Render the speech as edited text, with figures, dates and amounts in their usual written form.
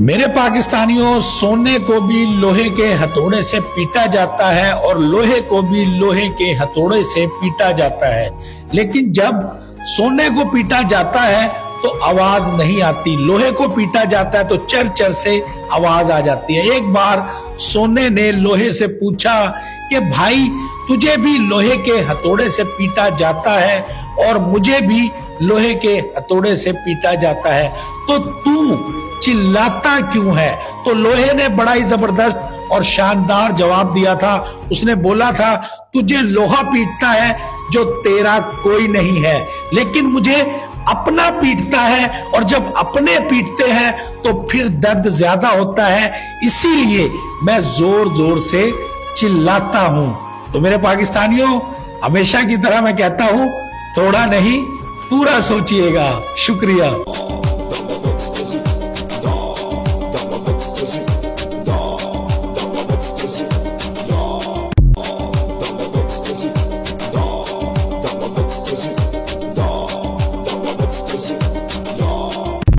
मेरे पाकिस्तानियों, सोने को भी लोहे के हथौड़े से पीटा जाता है और लोहे को भी लोहे के हथौड़े से पीटा जाता है, लेकिन जब सोने को पीटा जाता है तो आवाज नहीं आती, लोहे को पीटा जाता है तो चर चर से आवाज आ जाती है। एक बार सोने ने लोहे से पूछा कि भाई, तुझे भी लोहे के हथौड़े से पीटा जाता है और मुझे भी लोहे के हथौड़े से पीटा जाता है, तो तू चिल्लाता क्यों है? तो लोहे ने बड़ा ही जबरदस्त और शानदार जवाब दिया था। उसने बोला था, तुझे लोहा पीटता है जो तेरा कोई नहीं है, लेकिन मुझे अपना पीटता है, और जब अपने पीटते हैं तो फिर दर्द ज्यादा होता है, इसीलिए मैं जोर जोर से चिल्लाता हूं। तो मेरे पाकिस्तानियों, हमेशा की तरह मैं कहता हूं, थोड़ा नहीं पूरा सोचिएगा। शुक्रिया।